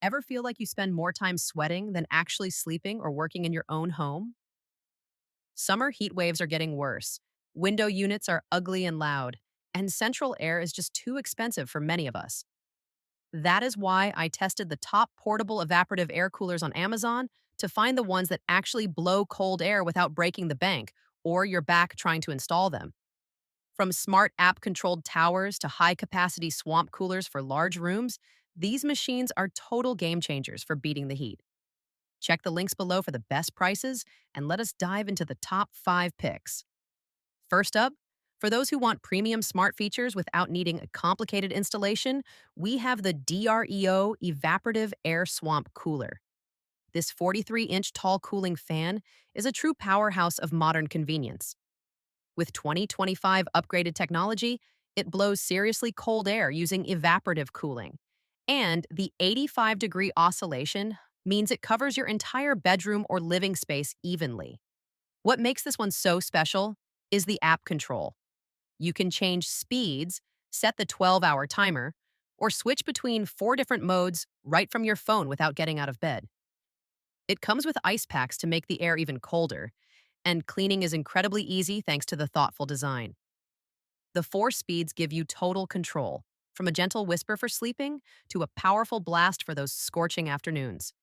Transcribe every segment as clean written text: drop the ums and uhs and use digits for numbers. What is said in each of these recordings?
Ever feel like you spend more time sweating than actually sleeping or working in your own home? Summer heat waves are getting worse. Window units are ugly and loud, and central air is just too expensive for many of us. That is why I tested the top portable evaporative air coolers on Amazon to find the ones that actually blow cold air without breaking the bank or your back trying to install them. From smart app controlled towers to high capacity swamp coolers for large rooms, these machines are total game changers for beating the heat. Check the links below for the best prices and let us dive into the top 5 picks. First up, for those who want premium smart features without needing a complicated installation, we have the DREO Evaporative Air Swamp Cooler. This 43-inch tall cooling fan is a true powerhouse of modern convenience. With 2025 upgraded technology, it blows seriously cold air using evaporative cooling. And the 85-degree oscillation means it covers your entire bedroom or living space evenly. What makes this one so special is the app control. You can change speeds, set the 12-hour timer, or switch between 4 different modes right from your phone without getting out of bed. It comes with ice packs to make the air even colder, and cleaning is incredibly easy thanks to the thoughtful design. The 4 speeds give you total control, from a gentle whisper for sleeping to a powerful blast for those scorching afternoons.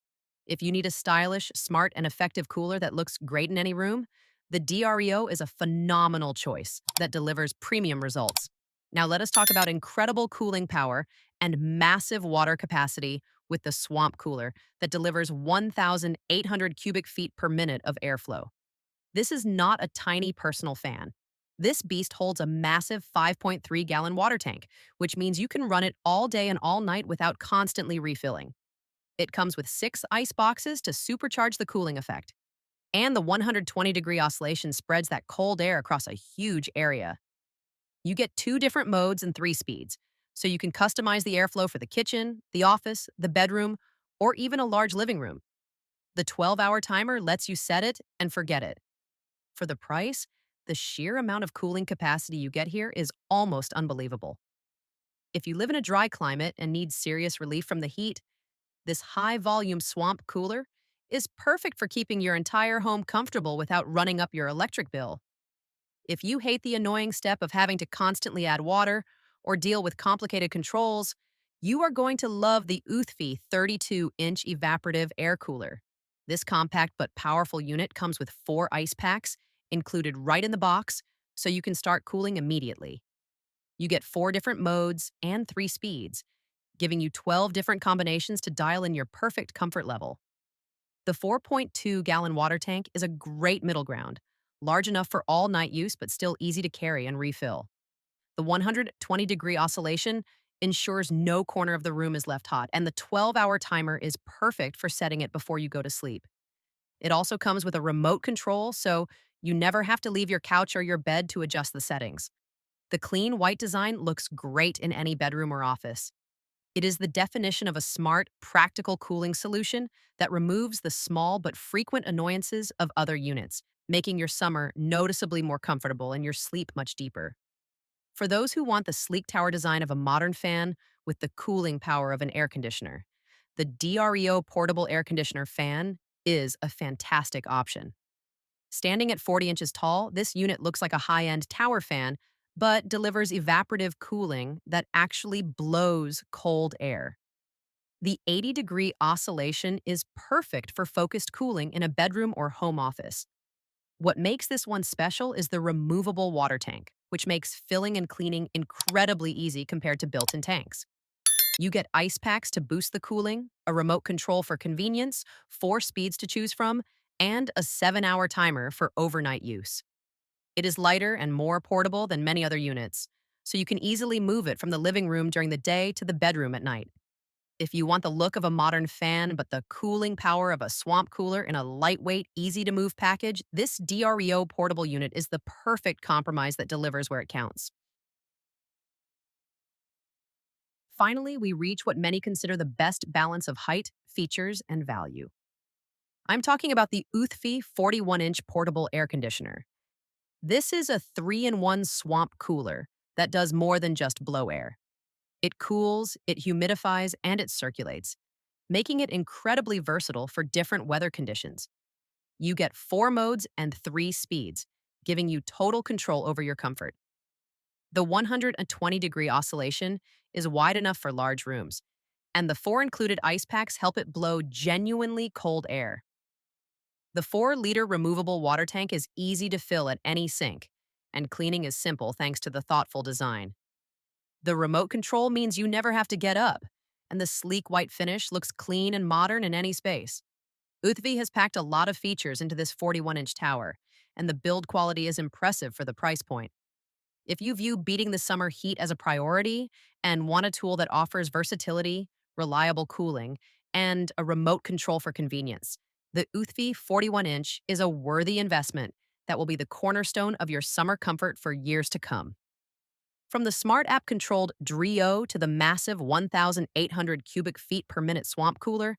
If you need a stylish, smart, and effective cooler that looks great in any room, the DREO is a phenomenal choice that delivers premium results. Now let us talk about incredible cooling power and massive water capacity with the Swamp Cooler that delivers 1,800 cubic feet per minute of airflow. This is not a tiny personal fan. This beast holds a massive 5.3-gallon water tank, which means you can run it all day and all night without constantly refilling. It comes with 6 ice boxes to supercharge the cooling effect. And the 120-degree oscillation spreads that cold air across a huge area. You get 2 different modes and 3 speeds, so you can customize the airflow for the kitchen, the office, the bedroom, or even a large living room. The 12-hour timer lets you set it and forget it. For the price, the sheer amount of cooling capacity you get here is almost unbelievable. If you live in a dry climate and need serious relief from the heat, this high volume swamp cooler is perfect for keeping your entire home comfortable without running up your electric bill. If you hate the annoying step of having to constantly add water or deal with complicated controls, you are going to love the Uthfy 32-inch evaporative air cooler. This compact but powerful unit comes with 4 ice packs included right in the box, so you can start cooling immediately. You get 4 different modes and 3 speeds, giving you 12 different combinations to dial in your perfect comfort level. The 4.2-gallon water tank is a great middle ground, large enough for all night use but still easy to carry and refill. The 120-degree oscillation ensures no corner of the room is left hot, and the 12-hour timer is perfect for setting it before you go to sleep. It also comes with a remote control, so you never have to leave your couch or your bed to adjust the settings. The clean white design looks great in any bedroom or office. It is the definition of a smart, practical cooling solution that removes the small but frequent annoyances of other units, making your summer noticeably more comfortable and your sleep much deeper. For those who want the sleek tower design of a modern fan with the cooling power of an air conditioner, the DREO portable air conditioner fan is a fantastic option. Standing at 40 inches tall, this unit looks like a high-end tower fan, but delivers evaporative cooling that actually blows cold air. The 80-degree oscillation is perfect for focused cooling in a bedroom or home office. What makes this one special is the removable water tank, which makes filling and cleaning incredibly easy compared to built-in tanks. You get ice packs to boost the cooling, a remote control for convenience, 4 speeds to choose from, and a 7-hour timer for overnight use. It is lighter and more portable than many other units, so you can easily move it from the living room during the day to the bedroom at night. If you want the look of a modern fan but the cooling power of a swamp cooler in a lightweight, easy-to-move package, this DREO portable unit is the perfect compromise that delivers where it counts. Finally, we reach what many consider the best balance of height, features, and value. I'm talking about the Uthfy 41-inch portable air conditioner. This is a 3-in-1 swamp cooler that does more than just blow air. It cools, it humidifies, and it circulates, making it incredibly versatile for different weather conditions. You get 4 modes and 3 speeds, giving you total control over your comfort. The 120-degree oscillation is wide enough for large rooms, and the 4 included ice packs help it blow genuinely cold air. The 4-liter removable water tank is easy to fill at any sink, and cleaning is simple thanks to the thoughtful design. The remote control means you never have to get up, and the sleek white finish looks clean and modern in any space. Uthfy has packed a lot of features into this 41-inch tower, and the build quality is impressive for the price point. If you view beating the summer heat as a priority and want a tool that offers versatility, reliable cooling, and a remote control for convenience, the Uthfy 41-inch is a worthy investment that will be the cornerstone of your summer comfort for years to come. From the smart app controlled DREO to the massive 1,800 cubic feet per minute swamp cooler,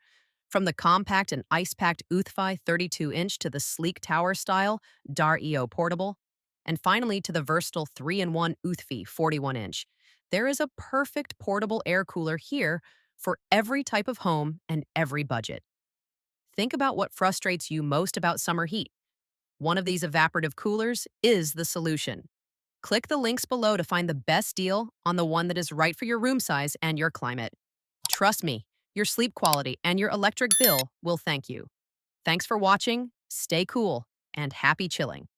from the compact and ice packed Uthfy 32-inch to the sleek tower style DREO portable, and finally to the versatile 3-in-1 Uthfy 41-inch, there is a perfect portable air cooler here for every type of home and every budget. Think about what frustrates you most about summer heat. One of these evaporative coolers is the solution. Click the links below to find the best deal on the one that is right for your room size and your climate. Trust me, your sleep quality and your electric bill will thank you. Thanks for watching, stay cool, and happy chilling.